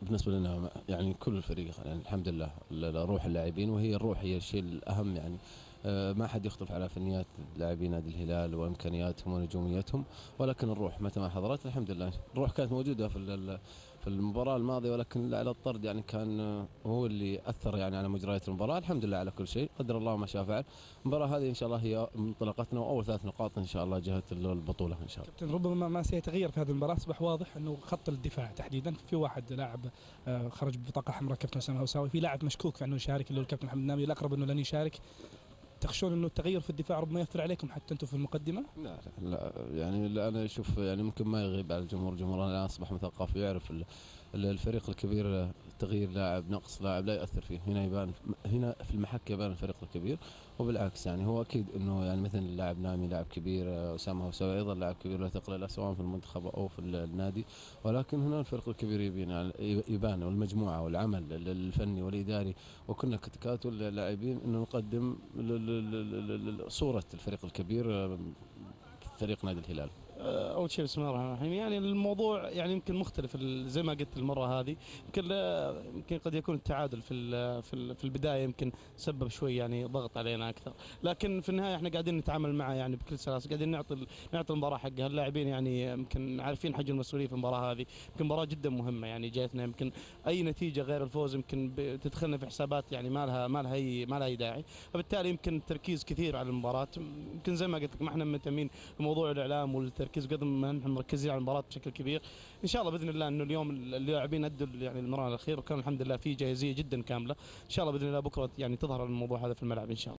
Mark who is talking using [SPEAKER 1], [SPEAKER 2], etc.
[SPEAKER 1] بالنسبة لنا يعني كل الفريق يعني الحمد لله روح اللاعبين، وهي الروح هي الشيء الأهم يعني. ما حد يختلف على فنيات لاعبي نادي الهلال وامكانياتهم ونجوميتهم، ولكن الروح متى ما حضرت الحمد لله. الروح كانت موجوده في المباراه الماضيه، ولكن على الطرد يعني كان هو اللي اثر يعني على مجريات المباراه. الحمد لله على كل شيء، قدر الله ما شاء فعل. المباراه هذه ان شاء الله هي منطلقتنا واول 3 نقاط ان شاء الله جهه البطوله ان شاء الله.
[SPEAKER 2] كابتن، ربما ما سيتغير في هذه المباراه، اصبح واضح انه خط الدفاع تحديدا في واحد لاعب خرج ببطاقه حمراء، كابتن اسامه هوساوي، في لاعب مشكوك في انه يشارك اللي هو الكابتن محمد نامي، الاقرب انه لن يشارك. تخشون انه التغير في الدفاع ربما ياثر عليكم حتى انتم في المقدمه؟
[SPEAKER 1] لا يعني لا، انا اشوف يعني ممكن ما يغيب على الجمهور. الجمهور الان اصبح مثقف ويعرف الفريق الكبير تغيير لاعب نقص لاعب لا ياثر فيه. هنا يبان، هنا في المحك يبان الفريق الكبير. وبالعكس يعني هو اكيد انه يعني مثل اللاعب نامي لاعب كبير، اسامه هوساوي ايضا لاعب كبير لا ثقل له سواء في المنتخب او في النادي. ولكن هنا الفريق الكبير يبان والمجموعه والعمل الفني والاداري وكنا كتكات واللاعبين انه نقدم صوره الفريق الكبير فريق نادي الهلال.
[SPEAKER 3] اول شيء بسم الله الرحمن الرحيم. يعني الموضوع يعني يمكن مختلف زي ما قلت المره هذه. يمكن قد يكون التعادل في البدايه يمكن سبب شوي يعني ضغط علينا اكثر، لكن في النهايه احنا قاعدين نتعامل معه يعني بكل سلاسه، قاعدين نعطي المباراه حقها. اللاعبين يعني يمكن عارفين حجم المسؤوليه في المباراه هذه، يمكن مباراه جدا مهمه يعني جايتنا. يمكن اي نتيجه غير الفوز يمكن تدخلنا في حسابات يعني ما لها اي داعي، فبالتالي يمكن التركيز كثير على المباراه. يمكن زي ما قلت لك ما احنا مهتمين بموضوع الاعلام والتركيز قدر ما نحن مركزين على المباراه بشكل كبير. ان شاء الله باذن الله انه اليوم اللاعبين ادوا يعني المران الاخير، وكان الحمد لله في جاهزيه جدا كامله. ان شاء الله باذن الله بكره يعني تظهر الموضوع هذا في الملعب ان شاء الله.